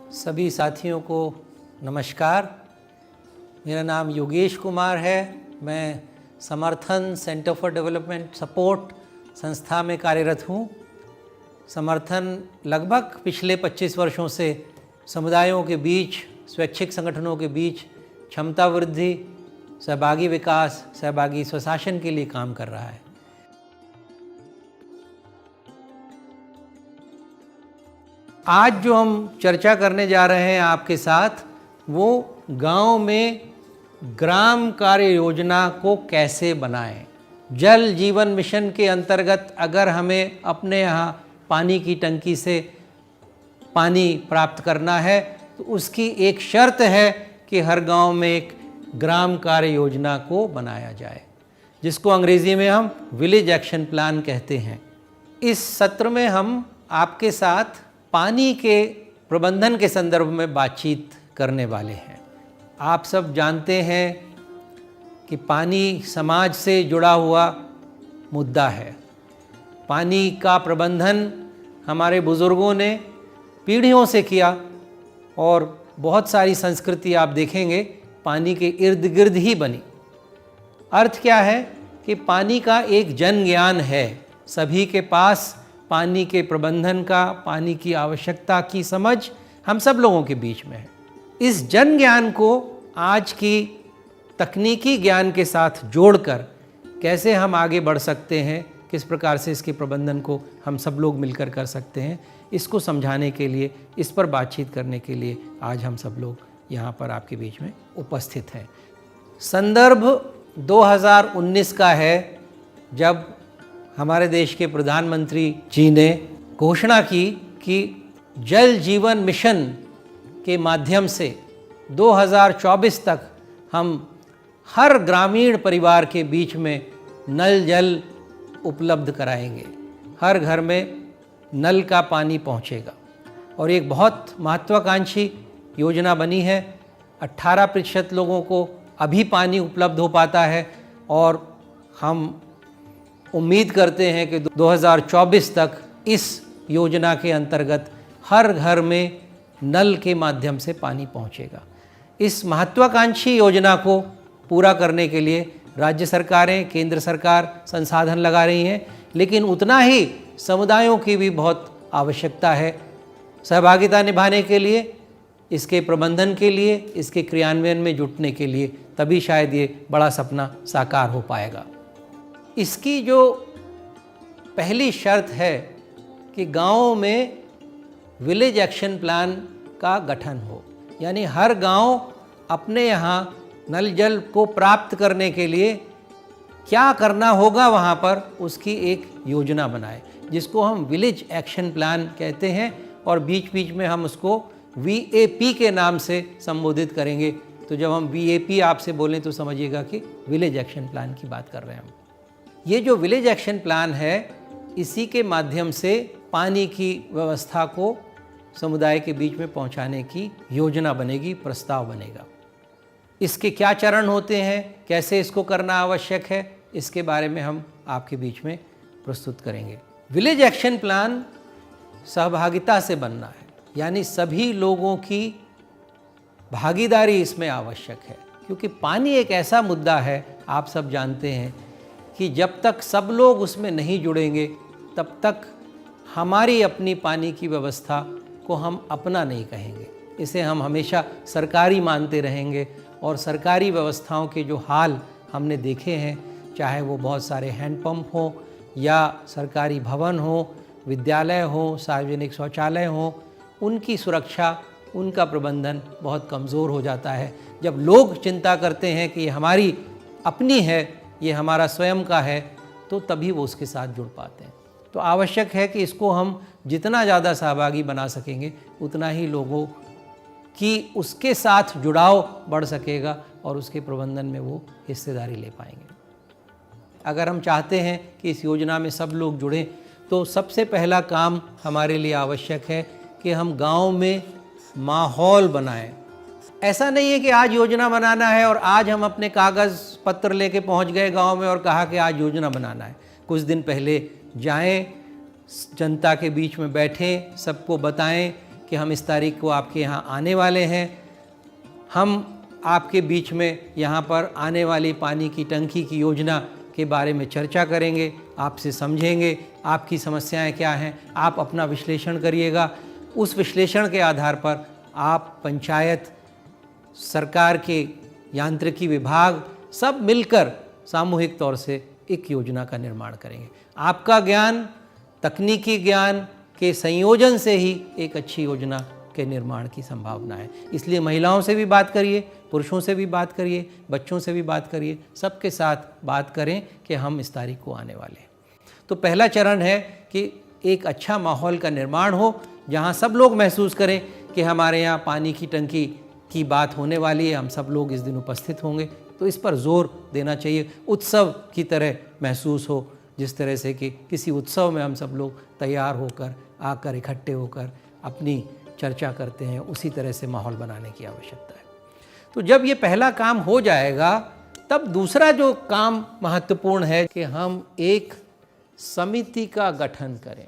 सभी साथियों को नमस्कार। मेरा नाम योगेश कुमार है। मैं समर्थन सेंटर फॉर डेवलपमेंट सपोर्ट संस्था में कार्यरत हूँ। समर्थन लगभग पिछले 25 वर्षों से समुदायों के बीच, स्वैच्छिक संगठनों के बीच क्षमता वृद्धि, सहभागी विकास, सहभागी स्वशासन के लिए काम कर रहा है। आज जो हम चर्चा करने जा रहे हैं आपके साथ, वो गांव में ग्राम कार्य योजना को कैसे बनाएं। जल जीवन मिशन के अंतर्गत अगर हमें अपने यहाँ पानी की टंकी से पानी प्राप्त करना है तो उसकी एक शर्त है कि हर गांव में एक ग्राम कार्य योजना को बनाया जाए, जिसको अंग्रेजी में हम विलेज एक्शन प्लान कहते हैं। इस सत्र में हम आपके साथ पानी के प्रबंधन के संदर्भ में बातचीत करने वाले हैं। आप सब जानते हैं कि पानी समाज से जुड़ा हुआ मुद्दा है। पानी का प्रबंधन हमारे बुज़ुर्गों ने पीढ़ियों से किया और बहुत सारी संस्कृति आप देखेंगे पानी के इर्द गिर्द ही बनी। अर्थ क्या है कि पानी का एक जन ज्ञान है, सभी के पास पानी के प्रबंधन का, पानी की आवश्यकता की समझ हम सब लोगों के बीच में है। इस जन ज्ञान को आज की तकनीकी ज्ञान के साथ जोड़कर कैसे हम आगे बढ़ सकते हैं, किस प्रकार से इसके प्रबंधन को हम सब लोग मिलकर कर सकते हैं, इसको समझाने के लिए, इस पर बातचीत करने के लिए आज हम सब लोग यहाँ पर आपके बीच में उपस्थित हैं। संदर्भ 2019 का है, जब हमारे देश के प्रधानमंत्री जी ने घोषणा की कि जल जीवन मिशन के माध्यम से 2024 तक हम हर ग्रामीण परिवार के बीच में नल जल उपलब्ध कराएंगे, हर घर में नल का पानी पहुंचेगा। और एक बहुत महत्वाकांक्षी योजना बनी है। 18% लोगों को अभी पानी उपलब्ध हो पाता है और हम उम्मीद करते हैं कि 2024 तक इस योजना के अंतर्गत हर घर में नल के माध्यम से पानी पहुंचेगा। इस महत्वाकांक्षी योजना को पूरा करने के लिए राज्य सरकारें, केंद्र सरकार संसाधन लगा रही हैं, लेकिन उतना ही समुदायों की भी बहुत आवश्यकता है सहभागिता निभाने के लिए, इसके प्रबंधन के लिए, इसके क्रियान्वयन में जुटने के लिए। तभी शायद ये बड़ा सपना साकार हो पाएगा। इसकी जो पहली शर्त है कि गाँव में विलेज एक्शन प्लान का गठन हो, यानी हर गांव अपने यहाँ नल जल को प्राप्त करने के लिए क्या करना होगा वहाँ पर उसकी एक योजना बनाए, जिसको हम विलेज एक्शन प्लान कहते हैं और बीच बीच में हम उसको VAP के नाम से संबोधित करेंगे। तो जब हम VAP आपसे बोलें तो समझिएगा कि विलेज एक्शन प्लान की बात कर रहे हैं हम। ये जो विलेज एक्शन प्लान है, इसी के माध्यम से पानी की व्यवस्था को समुदाय के बीच में पहुंचाने की योजना बनेगी, प्रस्ताव बनेगा। इसके क्या चरण होते हैं, कैसे इसको करना आवश्यक है, इसके बारे में हम आपके बीच में प्रस्तुत करेंगे। विलेज एक्शन प्लान सहभागिता से बनना है, यानी सभी लोगों की भागीदारी इसमें आवश्यक है, क्योंकि पानी एक ऐसा मुद्दा है, आप सब जानते हैं कि जब तक सब लोग उसमें नहीं जुड़ेंगे तब तक हमारी अपनी पानी की व्यवस्था को हम अपना नहीं कहेंगे। इसे हम हमेशा सरकारी मानते रहेंगे और सरकारी व्यवस्थाओं के जो हाल हमने देखे हैं, चाहे वो बहुत सारे हैंडपम्प हों या सरकारी भवन हो, विद्यालय हो, सार्वजनिक शौचालय हो, उनकी सुरक्षा, उनका प्रबंधन बहुत कमज़ोर हो जाता है। जब लोग चिंता करते हैं कि ये हमारी अपनी है, ये हमारा स्वयं का है, तो तभी वो उसके साथ जुड़ पाते हैं। तो आवश्यक है कि इसको हम जितना ज़्यादा सहभागी बना सकेंगे उतना ही लोगों की उसके साथ जुड़ाव बढ़ सकेगा और उसके प्रबंधन में वो हिस्सेदारी ले पाएंगे। अगर हम चाहते हैं कि इस योजना में सब लोग जुड़ें, तो सबसे पहला काम हमारे लिए आवश्यक है कि हम गांव में माहौल बनाएं। ऐसा नहीं है कि आज योजना बनाना है और आज हम अपने कागज़ पत्र लेके पहुंच गए गांव में और कहा कि आज योजना बनाना है। कुछ दिन पहले जाएं, जनता के बीच में बैठें, सबको बताएं कि हम इस तारीख को आपके यहाँ आने वाले हैं, हम आपके बीच में यहाँ पर आने वाली पानी की टंकी की योजना के बारे में चर्चा करेंगे, आपसे समझेंगे आपकी समस्याएं क्या हैं, आप अपना विश्लेषण करिएगा। उस विश्लेषण के आधार पर आप पंचायत, सरकार के यांत्रिकी विभाग सब मिलकर सामूहिक तौर से एक योजना का निर्माण करेंगे। आपका ज्ञान, तकनीकी ज्ञान के संयोजन से ही एक अच्छी योजना के निर्माण की संभावना है। इसलिए महिलाओं से भी बात करिए, पुरुषों से भी बात करिए, बच्चों से भी बात करिए, सबके साथ बात करें कि हम इस तारीख को आने वाले हैं। तो पहला चरण है कि एक अच्छा माहौल का निर्माण हो, जहां सब लोग महसूस करें कि हमारे यहाँ पानी की टंकी की बात होने वाली है, हम सब लोग इस दिन उपस्थित होंगे। तो इस पर जोर देना चाहिए, उत्सव की तरह महसूस हो, जिस तरह से कि किसी उत्सव में हम सब लोग तैयार होकर आकर इकट्ठे होकर अपनी चर्चा करते हैं, उसी तरह से माहौल बनाने की आवश्यकता है। तो जब ये पहला काम हो जाएगा, तब दूसरा जो काम महत्वपूर्ण है कि हम एक समिति का गठन करें।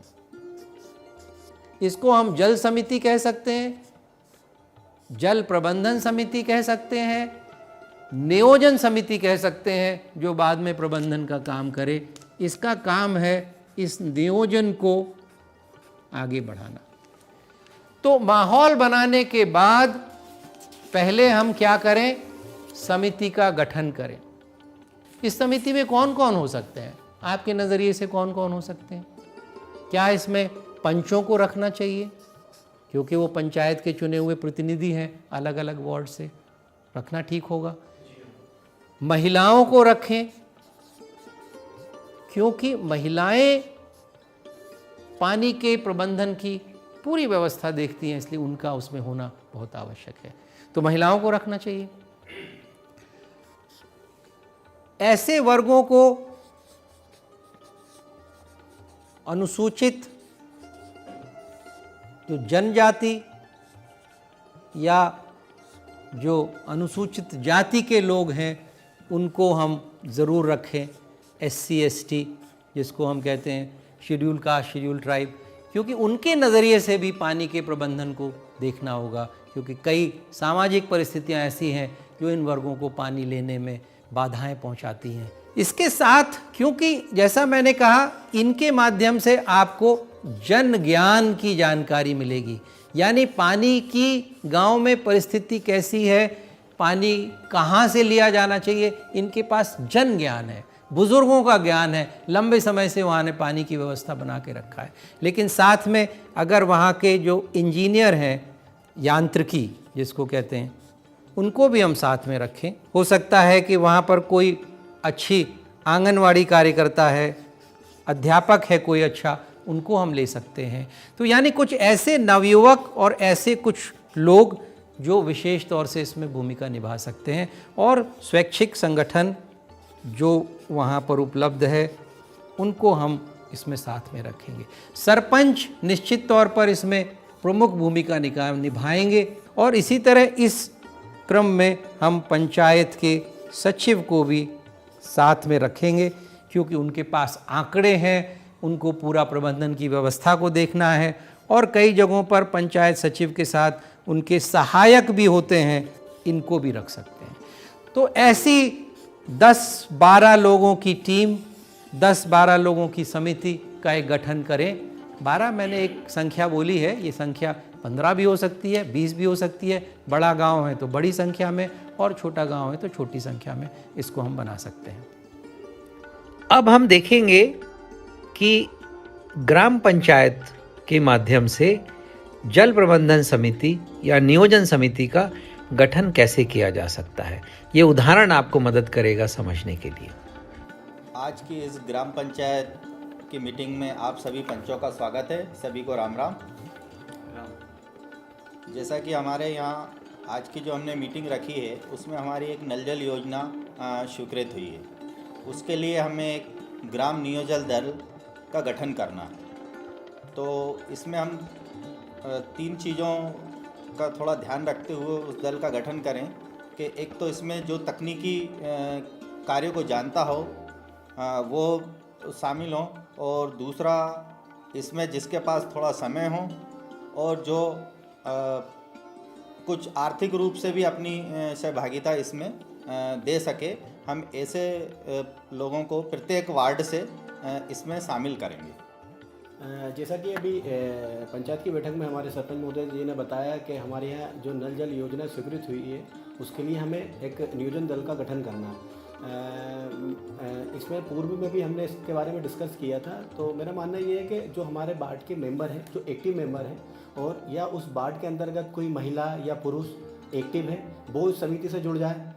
इसको हम जल समिति कह सकते हैं, जल प्रबंधन समिति कह सकते हैं, नियोजन समिति कह सकते हैं, जो बाद में प्रबंधन का काम करे। इसका काम है इस नियोजन को आगे बढ़ाना। तो माहौल बनाने के बाद पहले हम क्या करें, समिति का गठन करें। इस समिति में कौन कौन हो सकते हैं, आपके नज़रिए से कौन कौन हो सकते हैं? क्या इसमें पंचों को रखना चाहिए, क्योंकि वो पंचायत के चुने हुए प्रतिनिधि हैं, अलग अलग वार्ड से, रखना ठीक होगा। महिलाओं को रखें, क्योंकि महिलाएं पानी के प्रबंधन की पूरी व्यवस्था देखती हैं, इसलिए उनका उसमें होना बहुत आवश्यक है। तो महिलाओं को रखना चाहिए। ऐसे वर्गों को, अनुसूचित जो जनजाति या जो अनुसूचित जाति के लोग हैं, उनको हम ज़रूर रखें। SC ST जिसको हम कहते हैं, शेड्यूल कास्ट, शेड्यूल ट्राइब, क्योंकि उनके नज़रिए से भी पानी के प्रबंधन को देखना होगा, क्योंकि कई सामाजिक परिस्थितियां ऐसी हैं जो इन वर्गों को पानी लेने में बाधाएं पहुंचाती हैं। इसके साथ, क्योंकि जैसा मैंने कहा, इनके माध्यम से आपको जन ज्ञान की जानकारी मिलेगी, यानी पानी की गांव में परिस्थिति कैसी है, पानी कहाँ से लिया जाना चाहिए, इनके पास जन ज्ञान है, बुज़ुर्गों का ज्ञान है, लंबे समय से वहाँ ने पानी की व्यवस्था बना के रखा है। लेकिन साथ में अगर वहाँ के जो इंजीनियर हैं, यांत्रिकी जिसको कहते हैं, उनको भी हम साथ में रखें। हो सकता है कि वहाँ पर कोई अच्छी आंगनवाड़ी कार्यकर्ता है, अध्यापक है कोई अच्छा, उनको हम ले सकते हैं। तो यानी कुछ ऐसे नवयुवक और ऐसे कुछ लोग जो विशेष तौर से इसमें भूमिका निभा सकते हैं, और स्वैच्छिक संगठन जो वहाँ पर उपलब्ध है उनको हम इसमें साथ में रखेंगे। सरपंच निश्चित तौर पर इसमें प्रमुख भूमिका निभाएंगे, और इसी तरह इस क्रम में हम पंचायत के सचिव को भी साथ में रखेंगे, क्योंकि उनके पास आंकड़े हैं, उनको पूरा प्रबंधन की व्यवस्था को देखना है, और कई जगहों पर पंचायत सचिव के साथ उनके सहायक भी होते हैं, इनको भी रख सकते हैं। तो ऐसी 10-12 लोगों की टीम, 10-12 लोगों की समिति का एक गठन करें। 12 मैंने एक संख्या बोली है, ये संख्या 15 भी हो सकती है, 20 भी हो सकती है। बड़ा गांव है तो बड़ी संख्या में, और छोटा गांव है तो छोटी संख्या में इसको हम बना सकते हैं। अब हम देखेंगे कि ग्राम पंचायत के माध्यम से जल प्रबंधन समिति या नियोजन समिति का गठन कैसे किया जा सकता है। ये उदाहरण आपको मदद करेगा समझने के लिए। आज की इस ग्राम पंचायत की मीटिंग में आप सभी पंचों का स्वागत है। सभी को राम राम। जैसा कि हमारे यहाँ आज की जो हमने मीटिंग रखी है, उसमें हमारी एक नल जल योजना स्वीकृत हुई है। उसके लिए हमें एक ग्राम नियोजन दल का गठन करना है। तो इसमें हम 3 चीज़ों का थोड़ा ध्यान रखते हुए उस दल का गठन करें कि एक तो इसमें जो तकनीकी कार्यों को जानता हो वो शामिल हो, और दूसरा इसमें जिसके पास थोड़ा समय हो, और जो कुछ आर्थिक रूप से भी अपनी सहभागिता इसमें दे सके, हम ऐसे लोगों को प्रत्येक वार्ड से इसमें शामिल करेंगे। जैसा कि अभी पंचायत की बैठक में हमारे सरपंच महोदय जी ने बताया कि हमारे यहाँ जो नल जल योजना स्वीकृत हुई है उसके लिए हमें एक नियोजन दल का गठन करना है। इसमें पूर्व में भी हमने इसके बारे में डिस्कस किया था। तो मेरा मानना ये है कि जो हमारे वार्ड के मेंबर हैं, जो एक्टिव मेंबर हैं, और या उस वार्ड के अंतर्गत कोई महिला या पुरुष एक्टिव है, वो इस समिति से जुड़ जाए।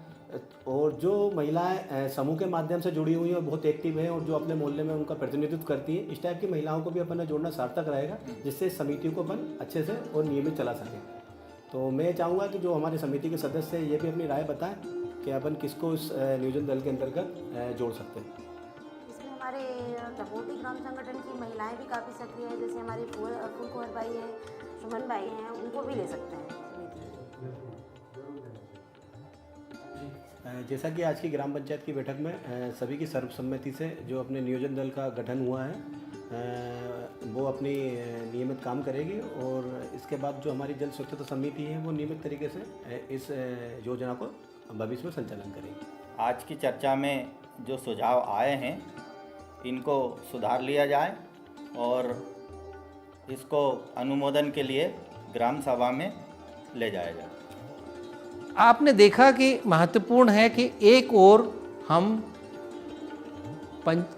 और जो महिलाएं समूह के माध्यम से जुड़ी हुई हैं और बहुत एक्टिव हैं और जो अपने मोहल्ले में उनका प्रतिनिधित्व करती हैं, इस टाइप की महिलाओं को भी अपन जोड़ना सार्थक रहेगा, जिससे इस समिति को अपन अच्छे से और नियमित चला सकें। तो मैं चाहूँगा कि जो हमारे समिति के सदस्य हैं ये भी अपनी राय बताएं कि अपन किसको इस नियोजन दल के अंतर्गत जोड़ सकते हैं। इसमें हमारे लखोटी ग्राम संगठन की महिलाएं भी काफ़ी सक्रिय हैं, जैसे हमारी फूल कुंवर भाई हैं, सुमन भाई हैं, उनको भी ले सकते हैं समिति। जैसा कि आज की ग्राम पंचायत की बैठक में सभी की सर्वसम्मति से जो अपने नियोजन दल का गठन हुआ है वो अपनी नियमित काम करेगी, और इसके बाद जो हमारी जल स्वच्छता समिति है वो नियमित तरीके से इस योजना को भविष्य में संचालन करेगी। आज की चर्चा में जो सुझाव आए हैं इनको सुधार लिया जाए और इसको अनुमोदन के लिए ग्राम सभा में ले जाया जाए। आपने देखा कि महत्वपूर्ण है कि एक ओर हम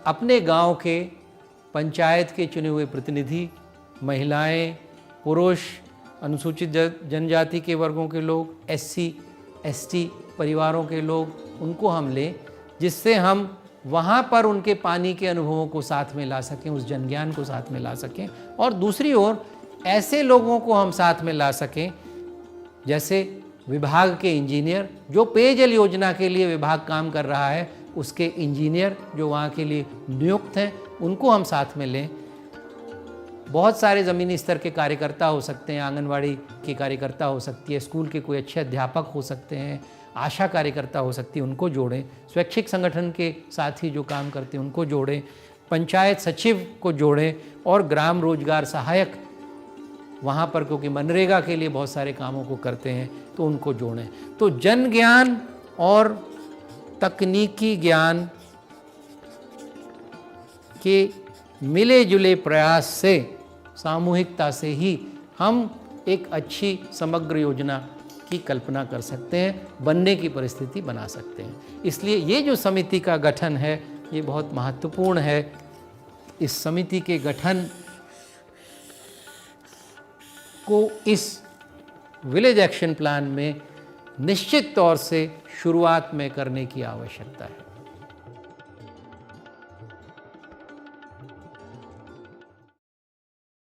अपने गांव के पंचायत के चुने हुए प्रतिनिधि, महिलाएं, पुरुष, अनुसूचित जनजाति के वर्गों के लोग, SC, ST परिवारों के लोग, उनको हम लें, जिससे हम वहाँ पर उनके पानी के अनुभवों को साथ में ला सकें, उस जनज्ञान को साथ में ला सकें। और दूसरी ओर ऐसे लोगों को हम साथ में ला सकें जैसे विभाग के इंजीनियर, जो पेयजल योजना के लिए विभाग काम कर रहा है, उसके इंजीनियर जो वहाँ के लिए नियुक्त हैं, उनको हम साथ में लें। बहुत सारे ज़मीनी स्तर के कार्यकर्ता हो सकते हैं, आंगनवाड़ी के कार्यकर्ता हो सकती है, स्कूल के कोई अच्छे अध्यापक हो सकते हैं, आशा कार्यकर्ता हो सकती है, उनको जोड़ें। स्वैच्छिक संगठन के साथी जो काम करते हैं उनको जोड़ें, पंचायत सचिव को जोड़ें, और ग्राम रोजगार सहायक वहाँ पर, क्योंकि मनरेगा के लिए बहुत सारे कामों को करते हैं, तो उनको जोड़ें। तो जन ज्ञान और तकनीकी ज्ञान के मिले जुले प्रयास से, सामूहिकता से ही हम एक अच्छी समग्र योजना की कल्पना कर सकते हैं, बनने की परिस्थिति बना सकते हैं। इसलिए ये जो समिति का गठन है ये बहुत महत्वपूर्ण है। इस समिति के गठन को इस विलेज एक्शन प्लान में निश्चित तौर से शुरुआत में करने की आवश्यकता है।